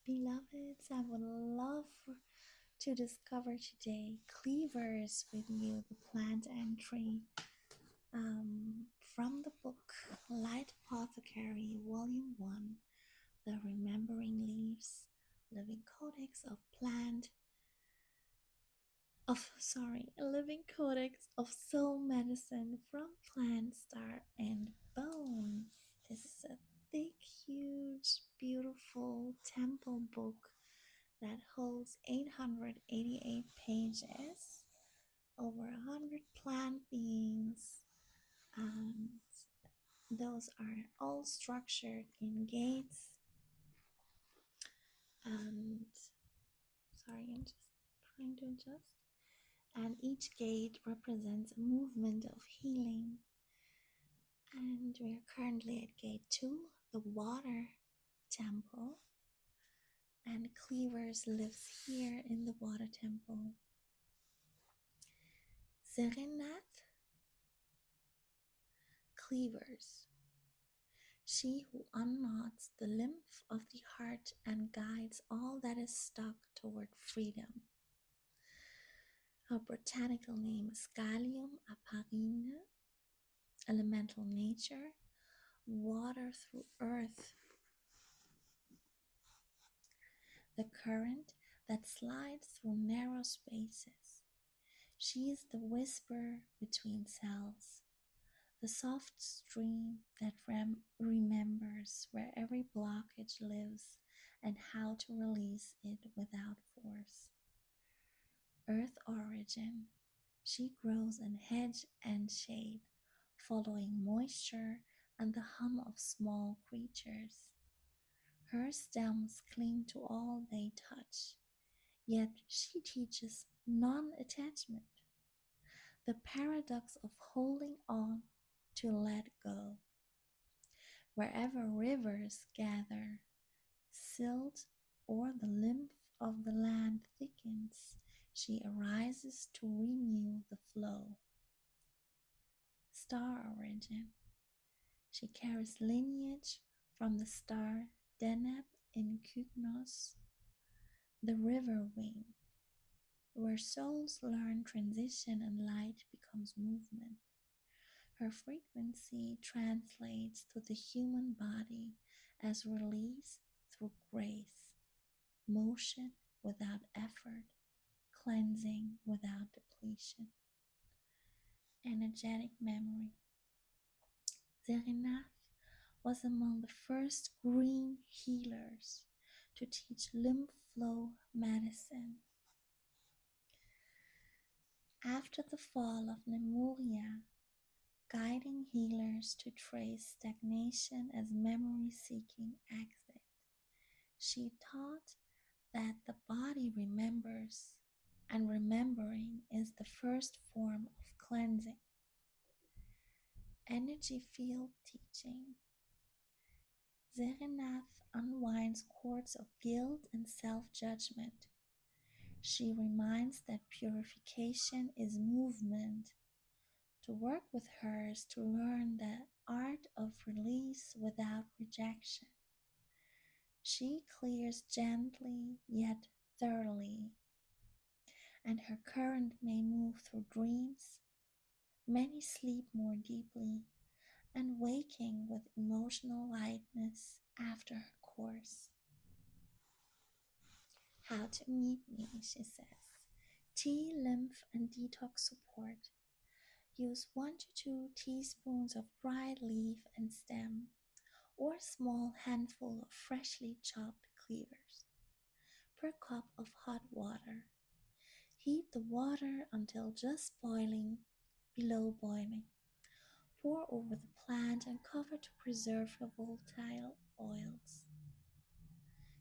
Beloveds, I would love to discover today Cleavers with you, the plant entry from the book Light Apothecary, Volume 1, The Remembering Leaves, Living Codex of Living Codex of Soul Medicine from Plant, Star, and Bone. This is a thick, huge, beautiful temple book that holds 888 pages, over 100 plant beings, and those are all structured in gates. And sorry, I'm just trying to adjust. And each gate represents a movement of healing. And we are currently at gate 2, the water temple. And Cleavers lives here in the water temple. Seren'Ath, Cleavers, she who unknots the lymph of the heart and guides all that is stuck toward freedom. Her botanical name is Galium, aparine, elemental nature, water through earth, the current that slides through narrow spaces. She is the whisper between cells, the soft stream that remembers where every blockage lives and how to release it without force. Earth origin, she grows in hedge and shade, following moisture and the hum of small creatures. Her stems cling to all they touch, yet she teaches non-attachment, the paradox of holding on to let go. Wherever rivers gather, silt or the lymph of the land thickens, she arises to renew the flow. Star origin, she carries lineage from the star Deneb in Cygnus, the river wing, where souls learn transition and light becomes movement. Her frequency translates to the human body as release through grace, motion without effort, cleansing without depletion. Energetic memory. Seren'Ath was among the first green healers to teach Lymph-Flow medicine. After the fall of Lemuria, guiding healers to trace stagnation as memory-seeking exit, she taught that the body remembers, and remembering is the first form of cleansing. Energy field teaching. Seren'Ath unwinds cords of guilt and self-judgment. She reminds that purification is movement. To work with hers to learn the art of release without rejection. She clears gently yet thoroughly, and her current may move through dreams. Many sleep more deeply and waking with emotional lightness after her course. How to meet me, she says. Tea, lymph, and detox support. Use 1 to 2 teaspoons of dried leaf and stem, or a small handful of freshly chopped cleavers per cup of hot water. Heat the water until just boiling, below boiling. Pour over the plant and cover to preserve the volatile oils.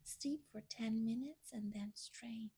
Steep for 10 minutes and then strain.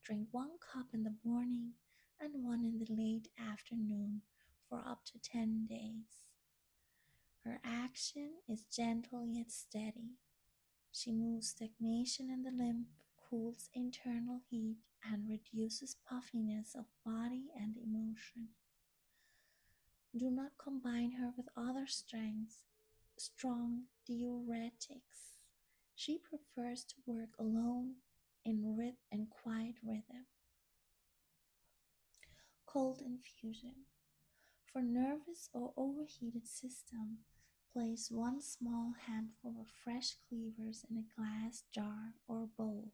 Drink 1 cup in the morning and 1 in the late afternoon for up to 10 days. Her action is gentle yet steady. She moves stagnation in the lymph, cools internal heat, and reduces puffiness of body and emotion. Do not combine her with other strong diuretics. She prefers to work alone in quiet rhythm. Cold infusion. For nervous or overheated system, place one small handful of fresh cleavers in a glass jar or bowl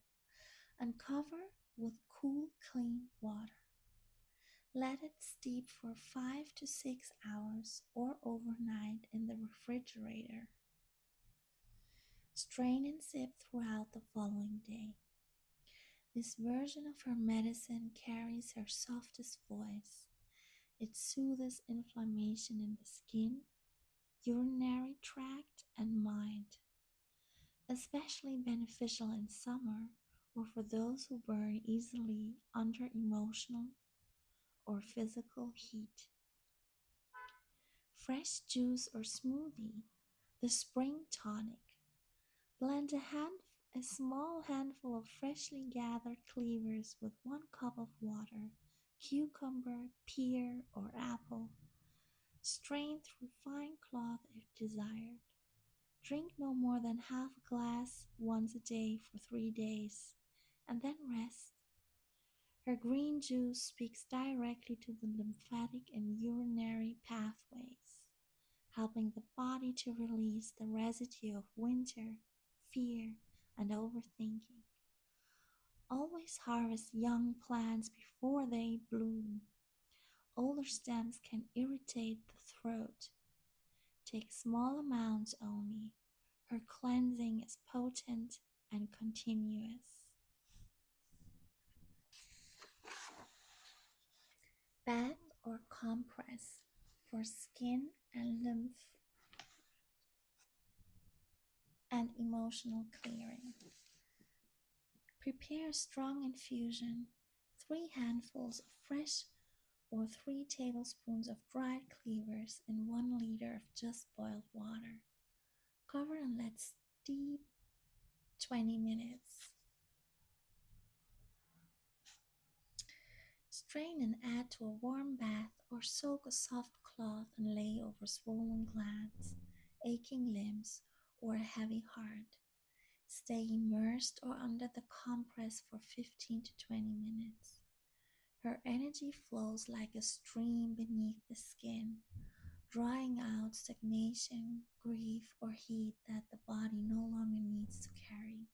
and cover with cool, clean water. Let it steep for 5 to 6 hours or overnight in the refrigerator. Strain and sip throughout the following day. This version of her medicine carries her softest voice. It soothes inflammation in the skin, urinary tract, and mind, especially beneficial in summer or for those who burn easily under emotional or physical heat. Fresh juice or smoothie, the spring tonic. Blend a small handful of freshly gathered cleavers with 1 cup of water, cucumber, pear, or apple. Strain through fine cloth if desired. Drink no more than half a glass once a day for 3 days, and then rest. Her green juice speaks directly to the lymphatic and urinary pathways, helping the body to release the residue of winter, fear, and overthinking. Always harvest young plants before they bloom. Older stems can irritate the throat. Take small amounts only. Her cleansing is potent and continuous. Bath or compress for skin and lymph and emotional clearing. Prepare a strong infusion, 3 handfuls of fresh or 3 tablespoons of dried cleavers in 1 liter of just boiled water. Cover and let steep 20 minutes. Strain and add to a warm bath or soak a soft cloth and lay over swollen glands, aching limbs, or a heavy heart. Stay immersed or under the compress for 15 to 20 minutes. Her energy flows like a stream beneath the skin, drying out stagnation, grief, or heat that the body no longer needs to carry.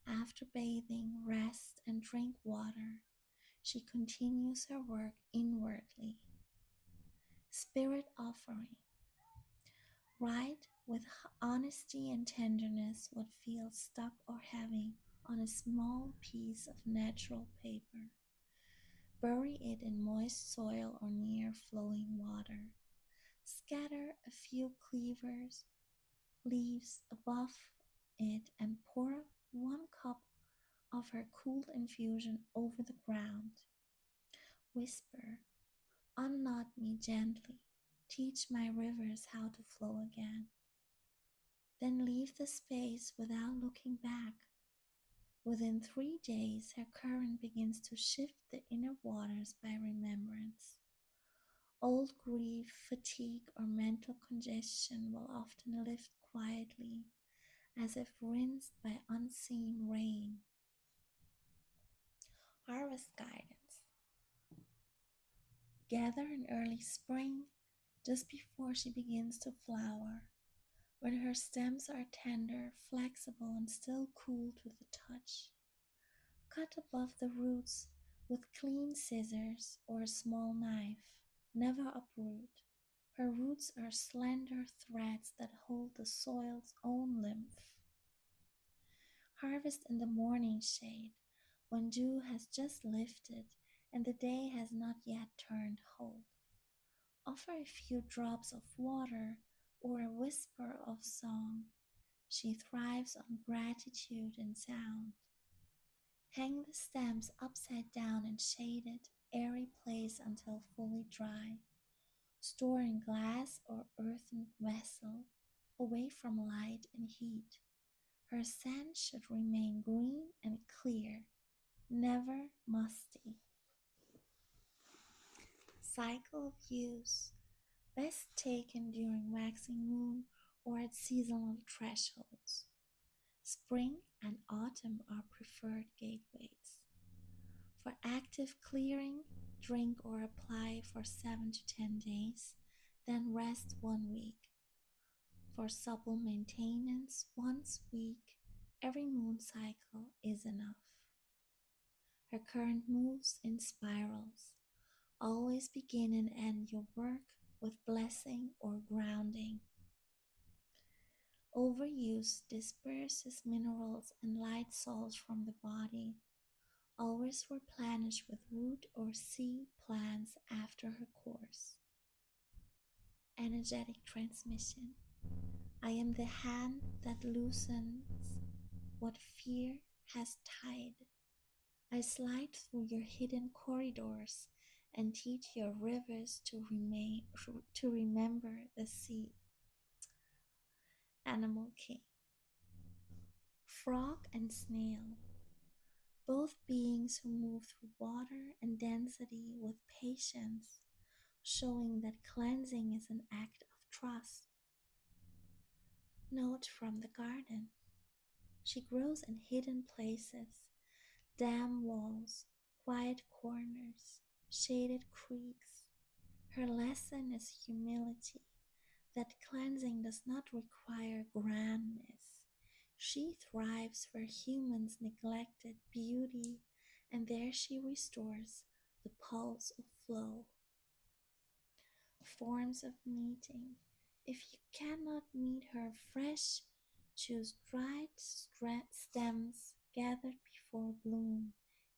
After bathing, rest and drink water. She continues her work inwardly. Spirit offering. Write with honesty and tenderness what feels stuck or heavy on a small piece of natural paper. Bury it in moist soil or near flowing water. Scatter a few cleavers, leaves above it and pour 1 cup of her cooled infusion over the ground. Whisper, unknot me gently, teach my rivers how to flow again. Then leave the space without looking back. Within 3 days, her current begins to shift the inner waters by remembrance. Old grief, fatigue, or mental congestion will often lift quietly, as if rinsed by unseen rain. Harvest guidance. Gather in early spring, just before she begins to flower, when her stems are tender, flexible, and still cool to the touch. Cut above the roots with clean scissors or a small knife. Never uproot. Her roots are slender threads that hold the soil's own lymph. Harvest in the morning shade, when dew has just lifted and the day has not yet turned cold. Offer a few drops of water or a whisper of song. She thrives on gratitude and sound. Hang the stems upside down in shaded, airy place until fully dry. Store in glass or earthen vessel, away from light and heat. Her scent should remain green and clear, never musty. Cycle of use. Best taken during waxing moon or at seasonal thresholds. Spring and autumn are preferred gateways. For active clearing, drink or apply for 7 to 10 days, then rest 1 week. For supple maintenance, once a week, every moon cycle is enough. Her current moves in spirals. Always begin and end your work with blessing or grounding. Overuse disperses minerals and light salts from the body. Always replenish with root or seed plants after her course. Energetic transmission. I am the hand that loosens what fear has tied. I slide through your hidden corridors and teach your rivers to remember the sea. Animal King. Frog and snail. Both beings who move through water and density with patience, showing that cleansing is an act of trust. Note from the garden. She grows in hidden places, dam walls, quiet corners, shaded creeks. Her lesson is humility, that cleansing does not require grandness. She thrives where humans neglected beauty, and there she restores the pulse of flow. Forms of meeting. If you cannot meet her fresh, choose dried stems gathered before bloom,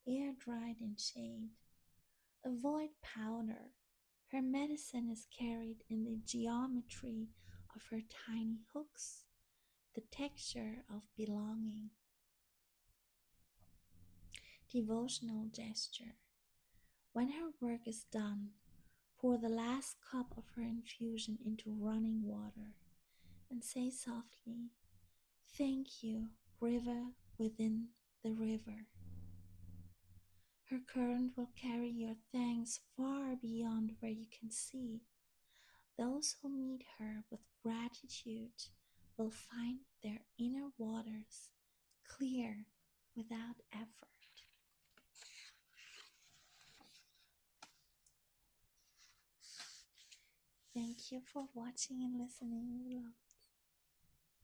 air dried in shade. Avoid powder. Her medicine is carried in the geometry of her tiny hooks, the texture of belonging. Devotional gesture. When her work is done, pour the last cup of her infusion into running water and say softly, "Thank you, river within the river." Her current will carry your thanks far beyond where you can see. Those who meet her with gratitude will find their inner waters clear without effort. Thank you for watching and listening.